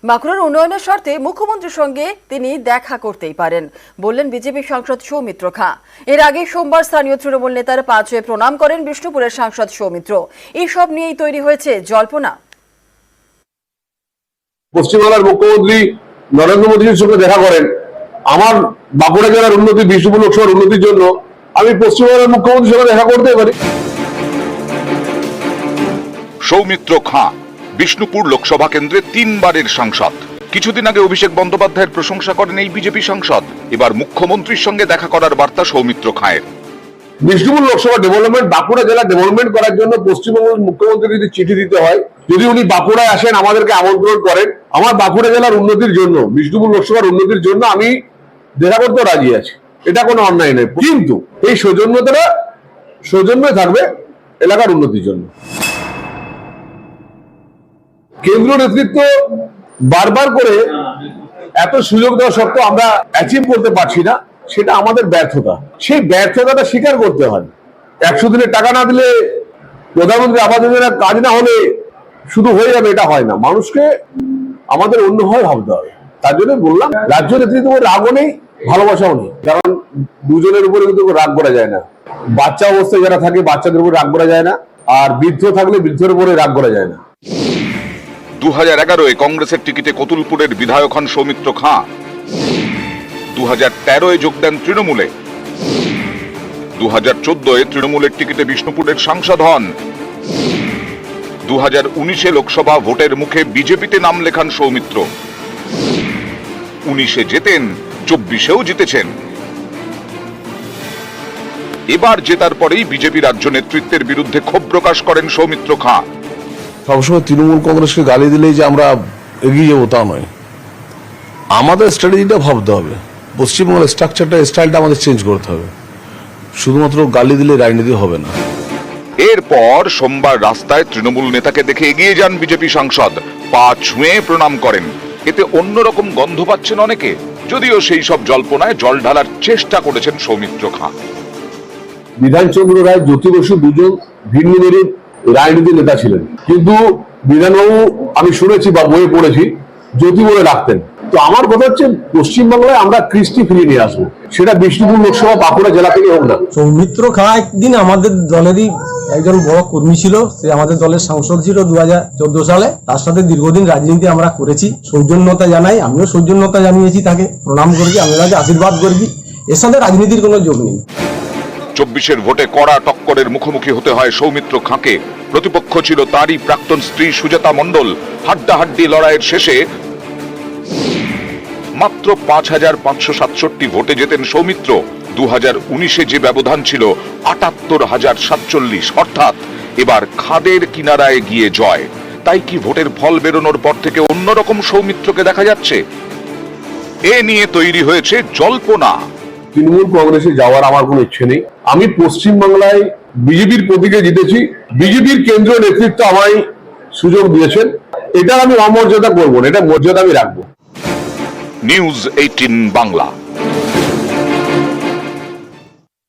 বাঁকুড়ার উন্নয়নের স্বার্থে মুখ্যমন্ত্রীর সঙ্গে তিনি দেখা করতেই পারেন বললেন বিজেপি সাংসদ সৌমিত্র খাঁ। এর আগে সোমবার স্থানীয় তৃণমূল নেতার পা ছুঁয়ে প্রণাম করেন বিষ্ণুপুরের সাংসদ সৌমিত্র। এইসব নিয়েই তৈরি হয়েছে জল্পনা। পশ্চিমবাংলার মুখ্যমন্ত্রী নরেন্দ্র মোদীর সঙ্গে দেখা করেন আমার বাঁকুড়া জেলার উন্নতি, বিষ্ণুপুর লোকসভার উন্নতির জন্য আমি পশ্চিমবাংলার মুখ্যমন্ত্রীর সঙ্গে দেখা করতে পারি। সৌমিত্র খাঁ বিষ্ণুপুর লোকসভা কেন্দ্রে 3 বারের সাংসদ। কিছুদিন আগে অভিষেক বন্দ্যোপাধ্যায়ের প্রশংসা করেন এই বিজেপি সাংসদ। এবার মুখ্যমন্ত্রীর সঙ্গে দেখা করার বার্তা সৌমিত্র খাঁয়ের। বিষ্ণুপুর লোকসভা ডেভেলপমেন্ট, বাঁকুড়া জেলা ডেভেলপমেন্ট করার জন্য পশ্চিমবঙ্গের মুখ্যমন্ত্রী যদি চিঠি দিতে হয়, যদি উনি বাঁকুড়ায় আসেন, আমাদেরকে আমন্ত্রণ করেন, আমার বাঁকুড়া জেলার উন্নতির জন্য, বিষ্ণুপুর লোকসভার উন্নতির জন্য আমি দেখা করতে রাজি আছি। এটা কোনো অন্যায় নয়, কিন্তু এই সৌজন্যই থাকবে এলাকার উন্নতির জন্য। কেন্দ্রীয় নেতৃত্ব বারবার করে এত সুযোগ দেওয়া সত্ত্বেও আমরা অ্যাচিভ করতে পারছি না, সেটা আমাদের ব্যর্থতা। সেই ব্যর্থতাটা স্বীকার করতে হয়। 100 দিনের টাকা না দিলে, প্রধানমন্ত্রী আবাস যোজনার কাজ না হলে শুধু হয়ে যাবে, এটা হয় না। মানুষকে আমাদের অন্যভাবে ভাবতে হবে। তার জন্য বললাম, রাজ্য নেতৃত্ব রাগও নেই, ভালোবাসাও নেই। কারণ দুজনের উপরে কিন্তু রাগ করা যায় না। বাচ্চা অবস্থায় যারা থাকে বাচ্চাদের উপর রাগ করা যায় না, আর বৃদ্ধ থাকলে বৃদ্ধের উপরে রাগ করা যায় না। 2011-এ কংগ্রেসের টিকিটে কতুলপুরের বিধায়ক হন সৌমিত্র খাঁ। 2013-এ যোগ দেন তৃণমূলে। 2014-এ তৃণমূলের টিকিটে বিষ্ণুপুরের সাংসদ হন। 2019-এ লোকসভা ভোটের মুখে বিজেপিতে নাম লেখান সৌমিত্র। 19-এ জেতেন, 24-এও জিতেছেন। এবার জেতার পরেই বিজেপি রাজ্য নেতৃত্বের বিরুদ্ধে ক্ষোভ প্রকাশ করেন সৌমিত্র খাঁ। সবসময় তৃণমূল কংগ্রেসকে গালি দিলেই যে আমরা এগিয়ে যাবো তা নয়, আমাদের স্ট্র্যাটেজিটা ভাবতে হবে। পশ্চিমবঙ্গের স্ট্রাকচারটা, স্টাইলটা আমাদের চেঞ্জ করতে হবে। শুধুমাত্র গালি দিলে রাজনীতি হবে না। এরপর সোমবার রাস্তায় তৃণমূল নেতাকে দেখে এগিয়ে যান বিজেপি সাংসদ, পা ছুঁয়ে প্রণাম করেন। এতে অন্যরকম গন্ধ পাচ্ছেন অনেকে, যদিও সেই সব জল্পনায় জল ঢালার চেষ্টা করেছেন সৌমিত্র খাঁ। বিধানচন্দ্র রায়, জ্যোতি বসু দুজন ভিন্ন মেরুর রাজনীতির নেতা ছিলেন, কিন্তু বিধানবাবু আমি শুনেছি বা বইয়ে পড়েছি জ্যোতি বলে রাখতেন। তো আমার কথা হচ্ছে, পশ্চিমবাংলায় আমরা কৃষ্টি ফিরিয়ে নিয়ে আসবো, সেটা বিষ্ণুপুর লোকসভা বাঁকুড়া জেলা থেকে হোক না। সৌমিত্র খাঁ একদিন আমাদের দলেরই একজন বড় কর্মী ছিল, সে আমাদের দলের সাংসদ ছিল 2014 সালে। তার সাথে দীর্ঘদিন রাজনীতি আমরা করেছি। সৌজন্যতা জানাই, আমিও সৌজন্যতা জানিয়েছি, তাকে প্রণাম করেছি, আমি তাকে আশীর্বাদ করেছি। এর সাথে রাজনীতির কোনো যোগ নেই। 24-এর ভোটে কড়া টক্করের মুখোমুখি হতে হয় সৌমিত্র খাঁকে। প্রতিপক্ষ ছিল তারই প্রাক্তন স্ত্রী সুজাতা মণ্ডল। হাড্ডাহাড্ডি লড়াইয়ের শেষে মাত্র 5,567 ভোটে জেতেন সৌমিত্র। 2019-এ যে ব্যবধান ছিল 78,047, অর্থাৎ এবার খাদের কিনারায় গিয়ে জয়। তাই কি ভোটের ফল বেরোনোর পর থেকে অন্যরকম সৌমিত্রকে দেখা যাচ্ছে? এ নিয়ে তৈরি হয়েছে জল্পনা। তৃণমূল কংগ্রেসে যাওয়ার আমার কোনো ইচ্ছে নেই। আমি পশ্চিমবাংলায় বিজেপির প্রতীকে জিতেছি, বিজেপির কেন্দ্রীয় নেতৃত্ব আমায় সুযোগ দিয়েছেন। এটা আমি অমর্যাদা করবো না, এটা মর্যাদা আমি রাখবো। নিউজ 18 বাংলা।